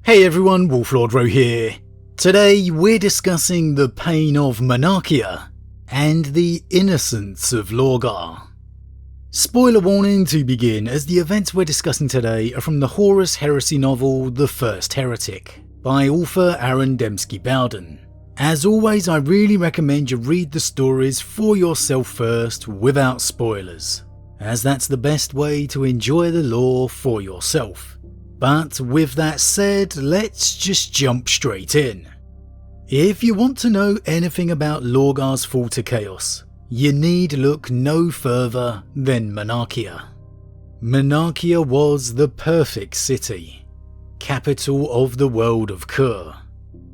Hey everyone, Wolf Lord Rho here. Today we're discussing the pain of Monarchia and the innocence of Lorgar. Spoiler warning to begin, as the events we're discussing today are from the Horus Heresy novel The First Heretic by author Aaron Dembski-Bowden. As always, I really recommend you read the stories for yourself first without spoilers, as that's the best way to enjoy the lore for yourself. But with that said, let's just jump straight in. If you want to know anything about Lorgar's fall to chaos, you need look no further than Monarchia. Monarchia was the perfect city, capital of the world of Kur.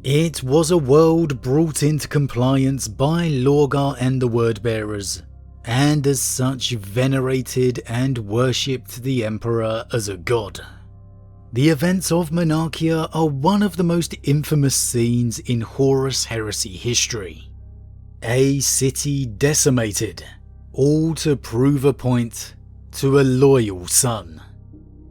It was a world brought into compliance by Lorgar and the Wordbearers, and as such venerated and worshipped the Emperor as a god. The events of Monarchia are one of the most infamous scenes in Horus Heresy history. A city decimated, all to prove a point to a loyal son.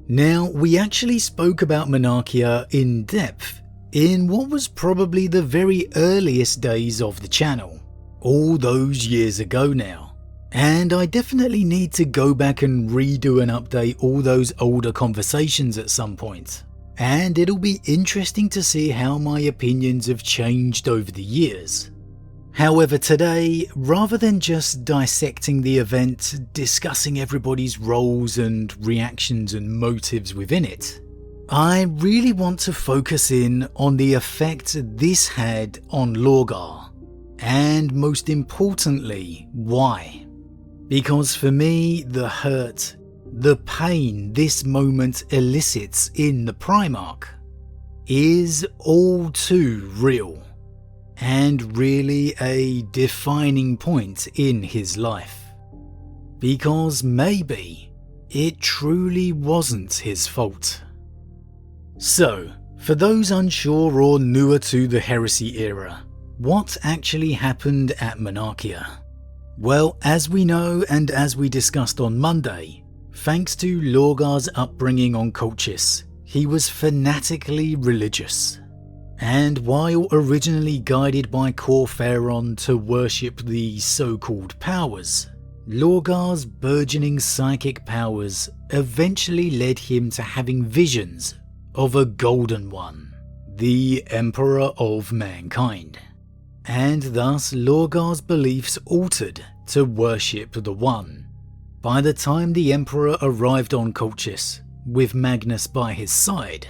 Now, we actually spoke about Monarchia in depth in what was probably the very earliest days of the channel, all those years ago now. And I definitely need to go back and redo and update all those older conversations at some point. And it'll be interesting to see how my opinions have changed over the years. However, today, rather than just dissecting the event, discussing everybody's roles and reactions and motives within it, I really want to focus in on the effect this had on Lorgar, and most importantly, why. Because for me, the hurt, the pain this moment elicits in the Primarch is all too real, and really a defining point in his life. Because maybe it truly wasn't his fault. So, for those unsure or newer to the Heresy era, what actually happened at Monarchia? Well, as we know and as we discussed on Monday, thanks to Lorgar's upbringing on Colchis, he was fanatically religious. And while originally guided by Cor Pharaon to worship the so-called powers, Lorgar's burgeoning psychic powers eventually led him to having visions of a Golden One, the Emperor of Mankind. And thus Lorgar's beliefs altered to worship the One. By the time the Emperor arrived on Colchis, with Magnus by his side,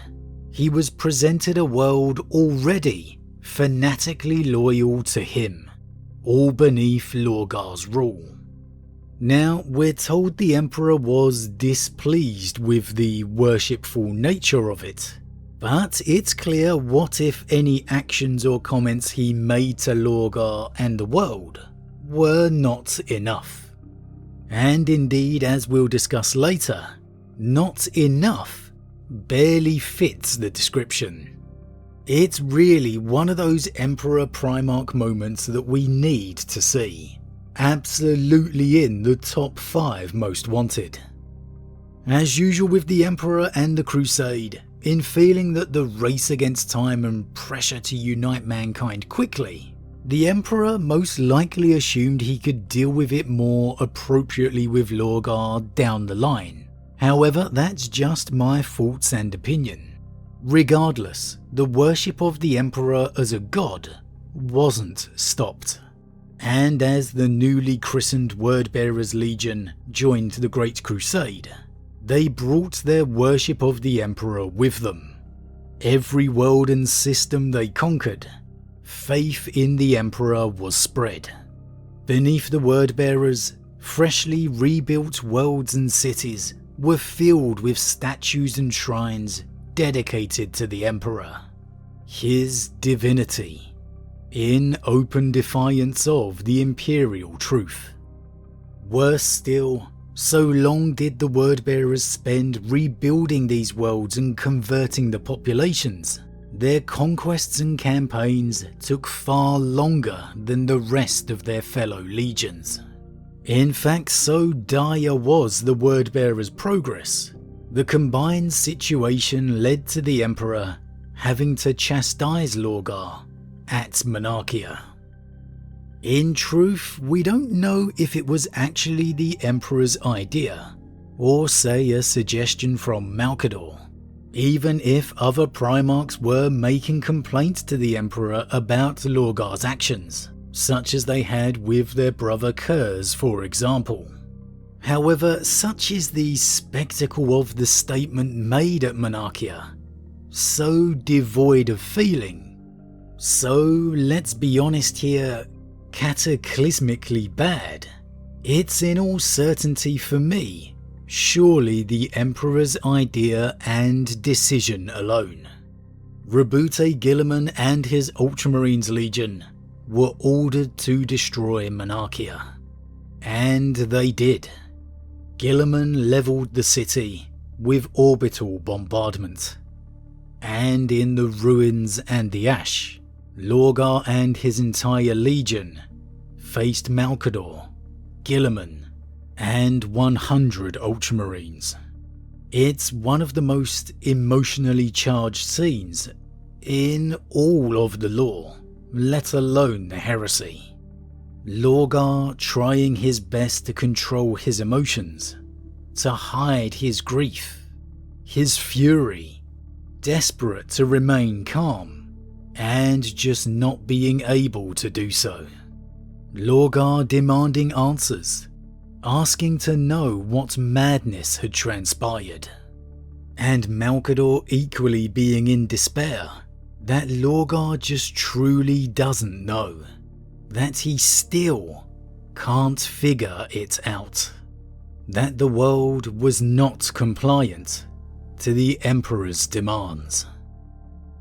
he was presented a world already fanatically loyal to him, all beneath Lorgar's rule. Now, we're told the Emperor was displeased with the worshipful nature of it, but it's clear what if any actions or comments he made to Lorgar and the world were not enough. And indeed, as we'll discuss later, not enough barely fits the description. It's really one of those Emperor Primarch moments that we need to see. Absolutely in the top 5 most wanted. As usual with the Emperor and the Crusade, in feeling that the race against time and pressure to unite mankind quickly, the Emperor most likely assumed he could deal with it more appropriately with Lorgar down the line. However, that's just my thoughts and opinion. Regardless, the worship of the Emperor as a god wasn't stopped. And as the newly christened Wordbearers Legion joined the Great Crusade, they brought their worship of the Emperor with them. Every world and system they conquered, faith in the Emperor was spread. Beneath the Wordbearers, freshly rebuilt worlds and cities were filled with statues and shrines dedicated to the Emperor, his divinity, in open defiance of the imperial truth. Worse still, so long did the Wordbearers spend rebuilding these worlds and converting the populations, their conquests and campaigns took far longer than the rest of their fellow legions. In fact, so dire was the Wordbearers' progress, the combined situation led to the Emperor having to chastise Lorgar at Monarchia. In truth, we don't know if it was actually the Emperor's idea, or say a suggestion from Malcador, even if other Primarchs were making complaints to the Emperor about Lorgar's actions, such as they had with their brother Kurz, for example. However, such is the spectacle of the statement made at Monarchia, so devoid of feeling, so, let's be honest here, cataclysmically bad, it's in all certainty for me surely the Emperor's idea and decision alone. Rabute Guilliman and his Ultramarines Legion were ordered to destroy Monarchia, and they did. Guilliman levelled the city with orbital bombardment, and in the ruins and the ash, Lorgar and his entire legion faced Malcador, Guilliman, and 100 Ultramarines. It's one of the most emotionally charged scenes in all of the lore, let alone the heresy. Lorgar trying his best to control his emotions, to hide his grief, his fury, desperate to remain calm, and just not being able to do so. Lorgar demanding answers, asking to know what madness had transpired, and Malcador equally being in despair that Lorgar just truly doesn't know, that he still can't figure it out, that the world was not compliant to the Emperor's demands.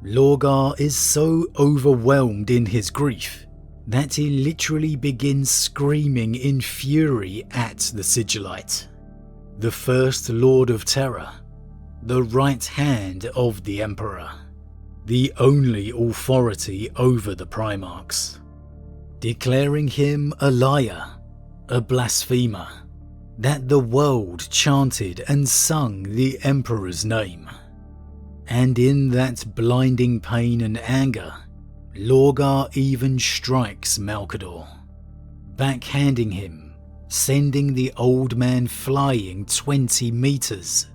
Lorgar is so overwhelmed in his grief that he literally begins screaming in fury at the Sigillite, the First Lord of Terror, the right hand of the Emperor, the only authority over the Primarchs, declaring him a liar, a blasphemer, that the world chanted and sung the Emperor's name. And in that blinding pain and anger, Lorgar even strikes Malcador, backhanding him, sending the old man flying 20 meters,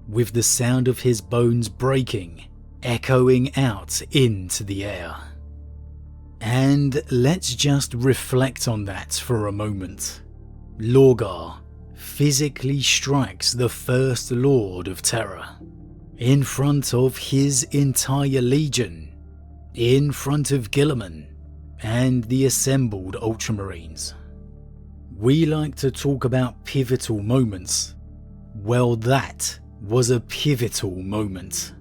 with the sound of his bones breaking, echoing out into the air. And let's just reflect on that for a moment. Lorgar physically strikes the First Lord of Terror, in front of his entire legion, in front of Guilliman and the assembled Ultramarines. We like to talk about pivotal moments. Well, that was a pivotal moment.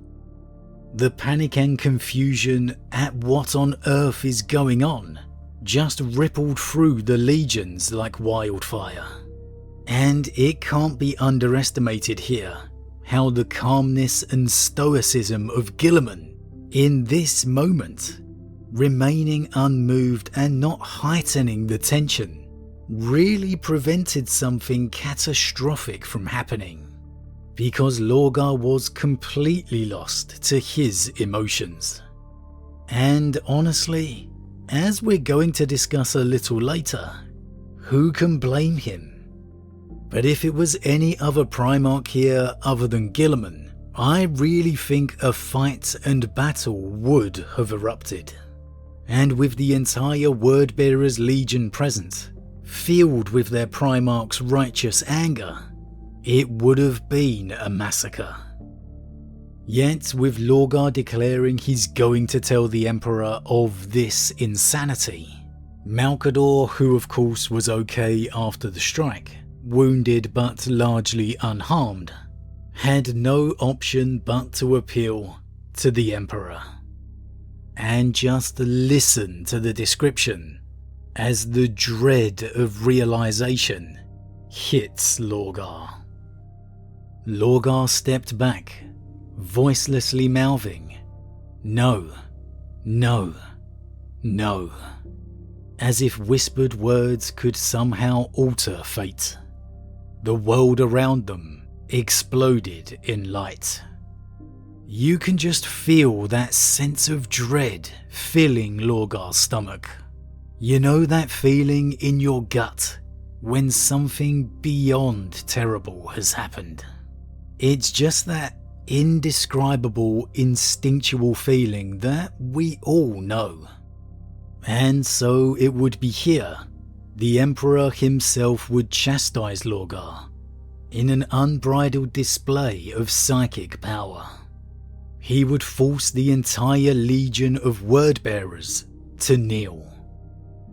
The panic and confusion at what on earth is going on just rippled through the legions like wildfire. And it can't be underestimated here how the calmness and stoicism of Guilliman in this moment, remaining unmoved and not heightening the tension, really prevented something catastrophic from happening, because Lorgar was completely lost to his emotions. And honestly, as we're going to discuss a little later, who can blame him? But if it was any other Primarch here other than Guilliman, I really think a fight and battle would have erupted. And with the entire Wordbearer's Legion present, filled with their Primarch's righteous anger, it would have been a massacre. Yet with Lorgar declaring he's going to tell the Emperor of this insanity, Malcador, who of course was okay after the strike, wounded but largely unharmed, had no option but to appeal to the Emperor. And just listen to the description as the dread of realization hits Lorgar. Lorgar stepped back, voicelessly mouthing, "No, no, no," as if whispered words could somehow alter fate. The world around them exploded in light. You can just feel that sense of dread filling Lorgar's stomach. You know that feeling in your gut when something beyond terrible has happened. It's just that indescribable, instinctual feeling that we all know. And so it would be here the Emperor himself would chastise Lorgar in an unbridled display of psychic power. He would force the entire legion of word-bearers to kneel.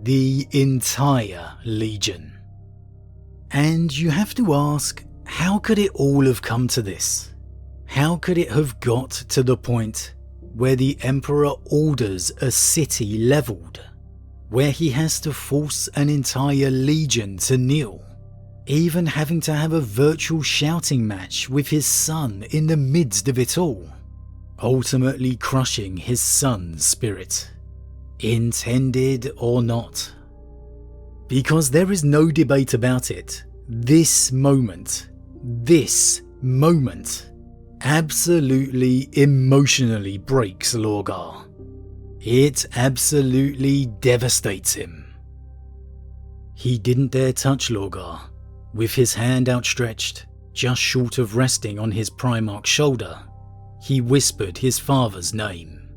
The entire legion. And you have to ask, how could it all have come to this? How could it have got to the point where the Emperor orders a city levelled, where he has to force an entire legion to kneel, even having to have a virtual shouting match with his son in the midst of it all, ultimately crushing his son's spirit, intended or not? Because there is no debate about it, this moment absolutely emotionally breaks Lorgar. It absolutely devastates him. He didn't dare touch Lorgar. With his hand outstretched, just short of resting on his Primarch's shoulder, he whispered his father's name.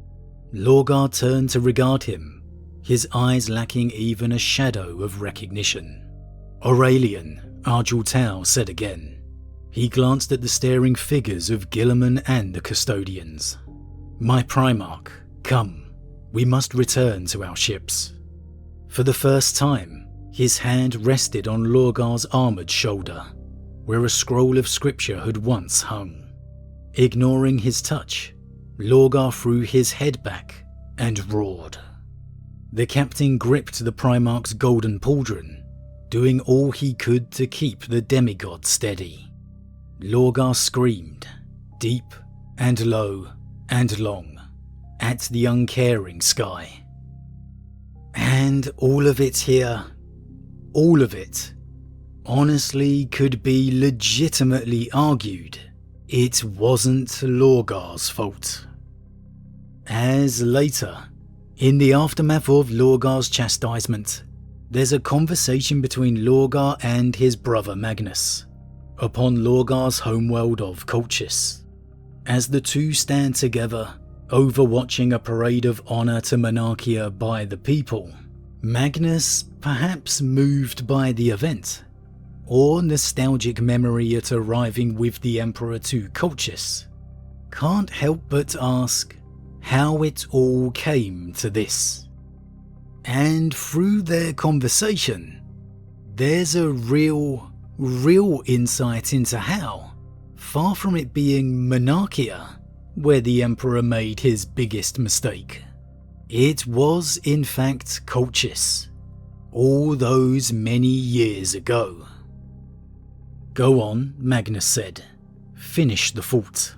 Lorgar turned to regard him, his eyes lacking even a shadow of recognition. "Aurelian," Arjul Tau said again. He glanced at the staring figures of Guilliman and the custodians. "My Primarch, come, we must return to our ships." For the first time, his hand rested on Lorgar's armoured shoulder, where a scroll of scripture had once hung. Ignoring his touch, Lorgar threw his head back and roared. The captain gripped the Primarch's golden pauldron, doing all he could to keep the demigod steady. Lorgar screamed, deep and low and long, at the uncaring sky. And all of it here, all of it, honestly could be legitimately argued it wasn't Lorgar's fault. As later, in the aftermath of Lorgar's chastisement, there's a conversation between Lorgar and his brother Magnus, upon Lorgar's homeworld of Colchis. As the two stand together, overwatching a parade of honour to Monarchia by the people, Magnus, perhaps moved by the event, or nostalgic memory at arriving with the Emperor to Colchis, can't help but ask how it all came to this. And through their conversation, there's a real insight into how, far from it being Monarchia where the Emperor made his biggest mistake, it was in fact Colchis, all those many years ago. "Go on," Magnus said. "Finish the thought."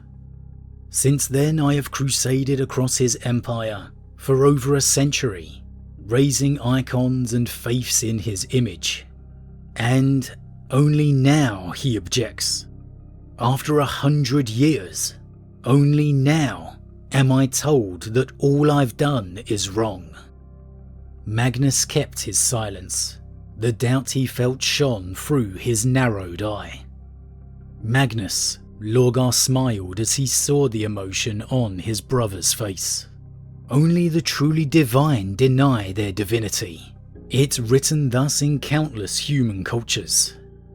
"Since then I have crusaded across his empire for over a century, raising icons and faiths in his image. And only now," he objects, "after 100 years, only now am I told that all I've done is wrong." Magnus kept his silence. The doubt he felt shone through his narrowed eye. "Magnus," Lorgar smiled as he saw the emotion on his brother's face. "Only the truly divine deny their divinity. It's written thus in countless human cultures.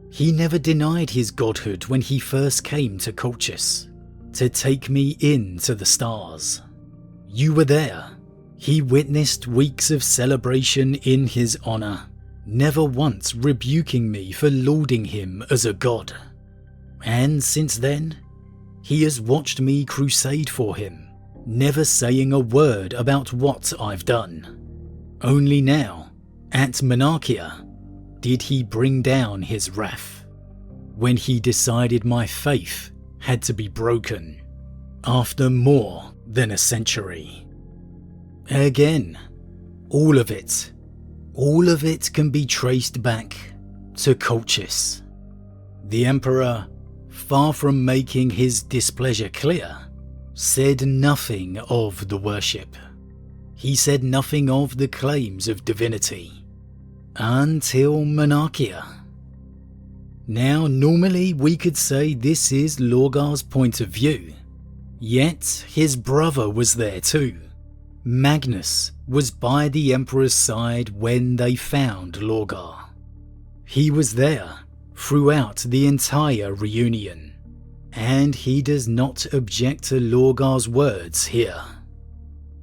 He never denied his godhood when he first came to Colchis, to take me into the stars. You were there. He witnessed weeks of celebration in his honour, never once rebuking me for lauding him as a god. And since then, he has watched me crusade for him, never saying a word about what I've done. Only now, at Monarchia, did he bring down his wrath, when he decided my faith had to be broken, after more than a century." Again, all of it can be traced back to Colchis. The Emperor, far from making his displeasure clear, said nothing of the worship. He said nothing of the claims of divinity. Until Monarchia. Now, normally we could say this is Lorgar's point of view. Yet, his brother was there too. Magnus was by the Emperor's side when they found Lorgar. He was there throughout the entire reunion, and he does not object to Lorgar's words here.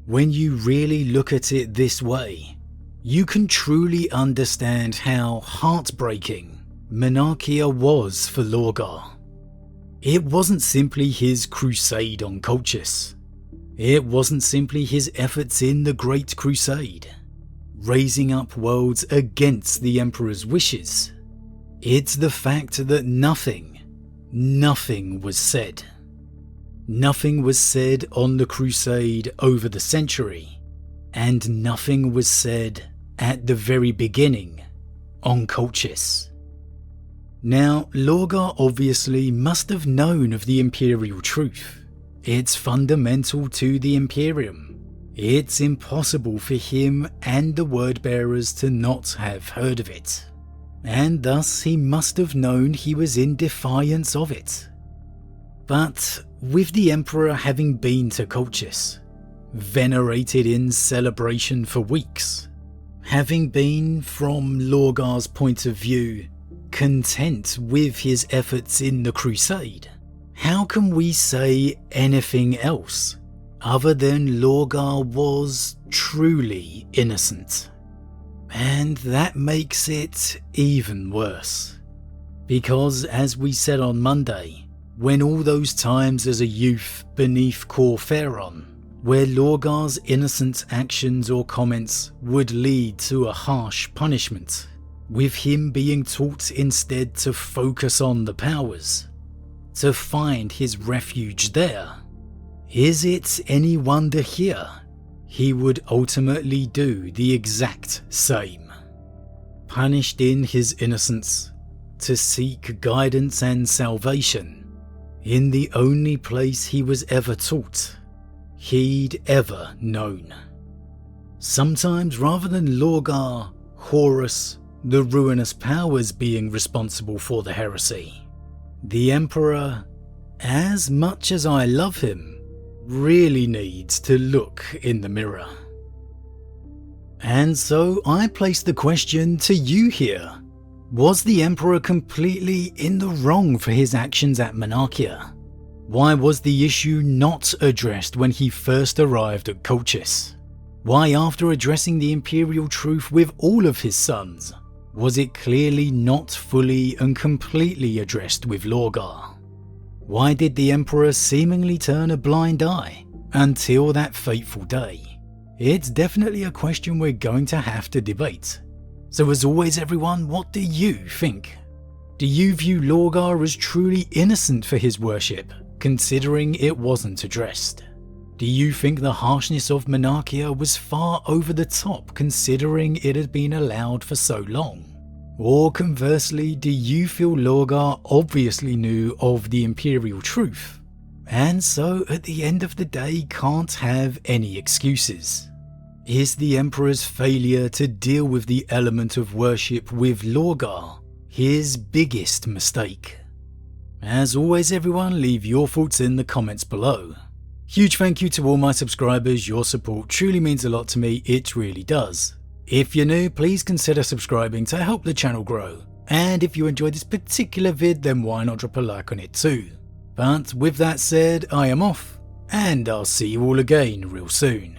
When you really look at it this way, you can truly understand how heartbreaking Monarchia was for Lorgar. It wasn't simply his crusade on Colchis. It wasn't simply his efforts in the Great Crusade, raising up worlds against the Emperor's wishes. It's the fact that nothing was said. Nothing was said on the crusade over the century, and nothing was said at the very beginning on Colchis. Now, Lorgar obviously must have known of the Imperial truth. It's fundamental to the Imperium. It's impossible for him and the word-bearers to not have heard of it, and thus he must have known he was in defiance of it. But with the Emperor having been to Colchis, venerated in celebration for weeks, having been, from Lorgar's point of view, content with his efforts in the crusade, how can we say anything else other than Lorgar was truly innocent? And that makes it even worse. Because as we said on Monday, when all those times as a youth beneath Cor Phaeron, where Lorgar's innocent actions or comments would lead to a harsh punishment, with him being taught instead to focus on the powers, to find his refuge there, is it any wonder here he would ultimately do the exact same? Punished in his innocence, to seek guidance and salvation in the only place he was ever taught, he'd ever known. Sometimes rather than Lorgar, Horus, the ruinous powers being responsible for the heresy, the Emperor, as much as I love him, really needs to look in the mirror. And so I place the question to you here. Was the Emperor completely in the wrong for his actions at Monarchia? Why was the issue not addressed when he first arrived at Colchis? Why, after addressing the Imperial truth with all of his sons, was it clearly not fully and completely addressed with Lorgar? Why did the Emperor seemingly turn a blind eye until that fateful day? It's definitely a question we're going to have to debate. So as always everyone, what do you think? Do you view Lorgar as truly innocent for his worship, considering it wasn't addressed? Do you think the harshness of Monarchia was far over the top considering it had been allowed for so long? Or conversely, do you feel Lorgar obviously knew of the Imperial truth, and so at the end of the day can't have any excuses? Is the Emperor's failure to deal with the element of worship with Lorgar his biggest mistake? As always everyone, leave your thoughts in the comments below. Huge thank you to all my subscribers, your support truly means a lot to me, it really does. If you're new, please consider subscribing to help the channel grow, and if you enjoyed this particular vid then why not drop a like on it too. But with that said, I am off, and I'll see you all again real soon.